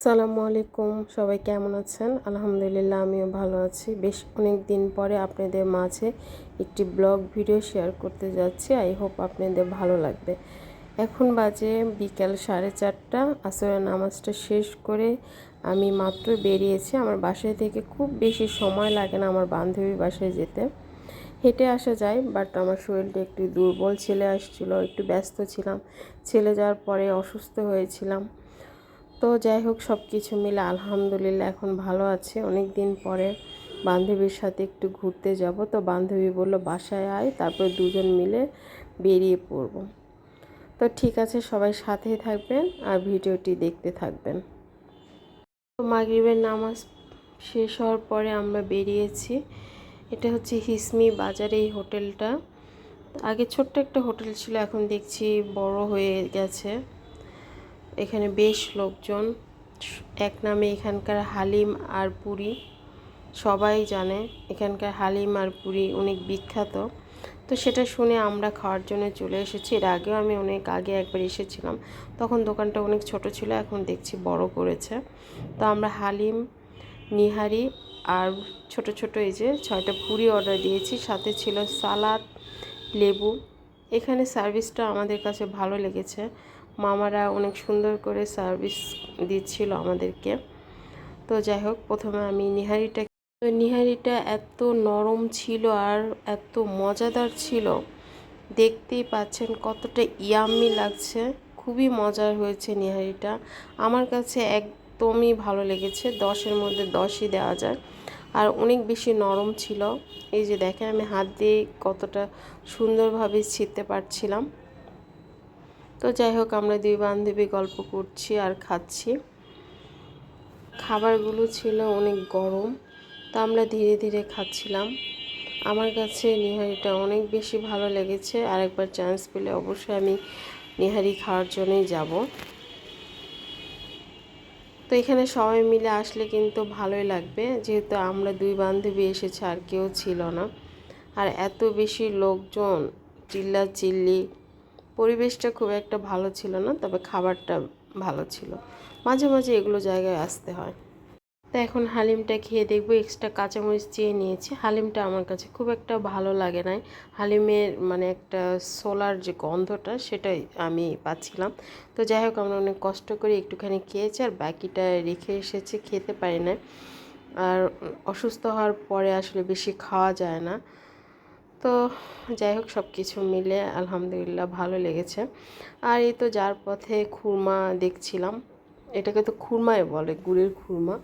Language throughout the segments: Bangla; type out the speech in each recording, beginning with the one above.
আসসালামু আলাইকুম, সবাই কেমন আছেন? আলহামদুলিল্লাহ আমিও ভালো আছি। বেশ অনেক দিন পরে আপনাদের মাঝে একটি ব্লগ ভিডিও শেয়ার করতে যাচ্ছি। আই হোপ আপনাদের ভালো লাগবে। এখন বাজে বিকেল 4:30। আসরের নামাজটা শেষ করে আমি মাত্র বেরিয়েছি। আমার বাসায় থেকে খুব বেশি সময় লাগে না আমার বান্ধবীর বাসায় যেতে, হেঁটে আসা যায়। বাট আমার শরীরটা একটু দুর্বল, ছেলে আসছিল, একটু ব্যস্ত ছিলাম। ছেলে যাওয়ার পরে অসুস্থ হয়েছিলাম। তো যাই হোক, সব কিছু মিলে আলহামদুলিল্লাহ এখন ভালো আছে। অনেক দিন পরে বান্ধবীর সাথে একটু ঘুরতে যাব। তো বান্ধবী বলল বাসায় আয়, তারপর দুজন মিলে বেরিয়ে পড়ব। তো ঠিক আছে, সবাই সাথেই থাকবেন আর ভিডিওটি দেখতে থাকবেন। তো মাগরিবের নামাজ শেষ হওয়ার পরে আমরা বেরিয়েছি। এটা হচ্ছে হিসমি বাজারে এই হোটেলটা। আগে ছোট্ট একটা হোটেল ছিল, এখন দেখছি বড় হয়ে গেছে। এখানে বেশ লোকজন, এক নামে এখানকার হালিম আর পুরি সবাই জানে। এখানকার হালিম আর পুরি অনেক বিখ্যাত। তো সেটা শুনে আমরা খাওয়ার জন্য চলে এসেছি। এর আগেও আমি অনেক আগে একবার এসেছিলাম, তখন দোকানটা অনেক ছোট ছিল, এখন দেখছি বড় করেছে। তো আমরা হালিম, নিহারি আর ছোট ছোট এই যে 6টা পুরি অর্ডার দিয়েছি, সাথে ছিল সালাদ, লেবু। এখানে সার্ভিসটা আমাদের কাছে ভালো লেগেছে। মামারা অনেক সুন্দর করে সার্ভিস দিচ্ছিল আমাদেরকে। তো যাই হোক, প্রথমে আমি নিহারিটা এত নরম ছিল আর এত মজাদার ছিল, দেখতেই পাচ্ছেন কতটা ইয়াম্মি লাগছে। খুবই মজার হয়েছে নিহারিটা, আমার কাছে একদমই ভালো লেগেছে। 10-এর মধ্যে 10ই দেওয়া যায়। আর অনেক বেশি নরম ছিল। এই যে দেখেন, আমি হাত দিয়ে কতটা সুন্দরভাবে ছিঁড়তে পারছিলাম। তো যাই হোক, আমরা দুই বান্ধবী গল্প করছি আর খাচ্ছি। খাবারগুলো ছিল অনেক গরম, তা আমরা ধীরে ধীরে খাচ্ছিলাম। আমার কাছে নিহারিটা অনেক বেশি ভালো লেগেছে। আরেকবার চান্স পেলে অবশ্যই আমি নিহারি খাওয়ার জন্যই যাব। তো এখানে সবাই মিলে আসলে কিন্তু ভালোই লাগবে, যেহেতু আমরা দুই বান্ধবী এসেছি, আর কেউ ছিল না। আর এত বেশি লোকজন, চিল্লাচিল্লি, পরিবেশটা খুব একটা ভালো ছিল না, তবে খাবারটা ভালো ছিল। মাঝে মাঝে এগুলো জায়গায় আসতে হয়। তো এখন হালিমটা খেয়ে দেখবো। এক্সট্রা কাঁচামরিচ চেয়ে নিয়েছি। হালিমটা আমার কাছে খুব একটা ভালো লাগে নাই। হালিমের মানে একটা সোলার যে গন্ধটা, সেটাই আমি পাচ্ছিলাম। তো যাই হোক, আমরা অনেক কষ্ট করে একটুখানি খেয়েছি আর বাকিটা রেখে এসেছি, খেতে পারি না। আর অসুস্থ হওয়ার পরে আসলে বেশি খাওয়া যায় না। তো যাই হোক, সব কিছু মিলে আলহামদুলিল্লাহ ভালো লেগেছে। আর এই তো যার পথে খুরমা দেখছিলাম, এটাকে তো খুরমাই বলে, গুড়ের খুরমা।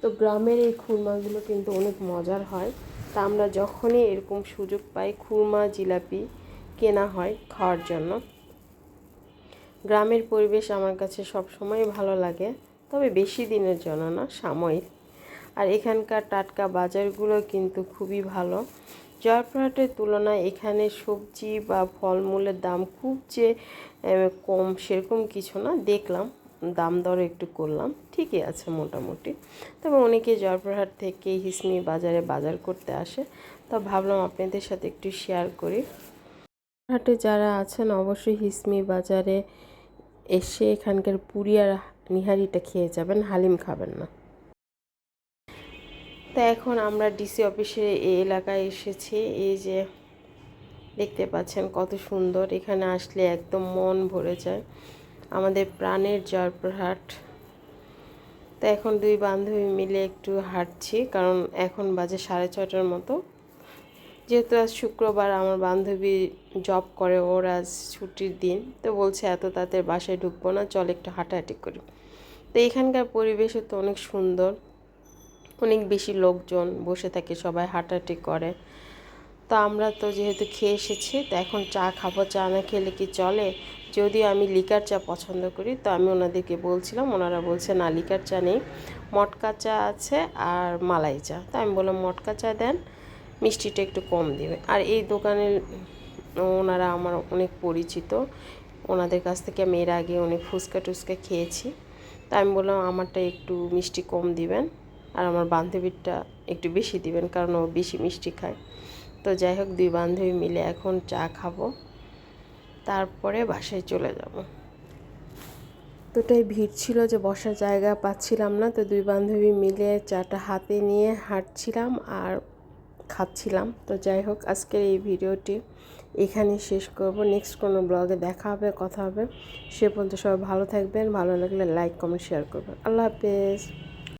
তো গ্রামের এই খুরমাগুলো কিন্তু অনেক মজার হয়। তা আমরা যখনই এরকম সুযোগ পাই, খুরমা জিলাপি কেনা হয় খাওয়ার জন্য। গ্রামের পরিবেশ আমার কাছে সব সময় ভালো লাগে, তবে বেশি দিনের জন্য না, সাময়িক। আর এখানকার টাটকা বাজারগুলো কিন্তু খুবই ভালো। জয়পুরহাটের তুলনায় এখানে সবজি বা ফলমূলের দাম খুব যে কম সেরকম কিছু না। দেখলাম, দাম দর একটু করলাম, ঠিকই আছে মোটামুটি। তবে অনেকে জয়পুরহাট থেকে হিসমি বাজারে বাজার করতে আসে, তো ভাবলাম আপনাদের সাথে একটু শেয়ার করি। হাটে যারা আছেন অবশ্যই হিসমি বাজারে এসে এখানকার পুরি আর নিহারিটা খেয়ে যাবেন, হালিম খাবেন না। তো এখন আমরা ডিসি অফিসে এই এলাকায় এসেছি। এই যে দেখতে পাচ্ছেন কত সুন্দর, এখানে আসলে একদম মন ভরে যায়। আমাদের প্রাণের জয়পুরহাট। তো এখন দুই বান্ধবী মিলে একটু হাঁটছি, কারণ এখন বাজে 6:30টার মতো। যেহেতু আজ শুক্রবার, আমার বান্ধবী জব করে, ওর আজ ছুটির দিন। তো বলছে এত তাদের বাসায় ঢুকবো না, চল একটু হাঁটাহাঁটি করি। তো এখানকার পরিবেশও তো অনেক সুন্দর, অনেক বেশি লোকজন বসে থাকে, সবাই হাঁটাহাঁটি করে। তো আমরা তো যেহেতু খেয়ে এসেছি, তো এখন চা খাবো। চা না খেলে কি চলে? যদিও আমি লিকার চা পছন্দ করি। তো আমি ওনাদেরকে বলছিলাম, ওনারা বলছে না, লিকার চা নেই, মটকা চা আছে আর মালাই চা। তো আমি বললাম মটকা চা দেন, মিষ্টিটা একটু কম দেবে। আর এই দোকানের ওনারা আমার অনেক পরিচিত, ওনাদের কাছ থেকে আমি এর আগে অনেক ফুচকা টুচকা খেয়েছি। তো আমি বললাম আমারটা একটু মিষ্টি কম দিবেন, আর আমার বান্ধবীরটা একটু বেশি দিবেন, কারণ ও বেশি মিষ্টি খায়। তো যাই হোক, দুই বান্ধবী মিলে এখন চা খাবো, তারপরে বাসায় চলে যাব। তো এতটাই ভিড় ছিল যে বসার জায়গা পাচ্ছিলাম না, তো দুই বান্ধবী মিলে চাটা হাতে নিয়ে হাঁটছিলাম আর খাচ্ছিলাম। তো যাই হোক, আজকের এই ভিডিওটি এখানেই শেষ করব। নেক্সট কোনো ব্লগে দেখা হবে, কথা হবে। সে পর্যন্ত সবাই ভালো থাকবেন, ভালো লাগলে লাইক কমেন্ট শেয়ার করবেন। আল্লাহ হাফেজ।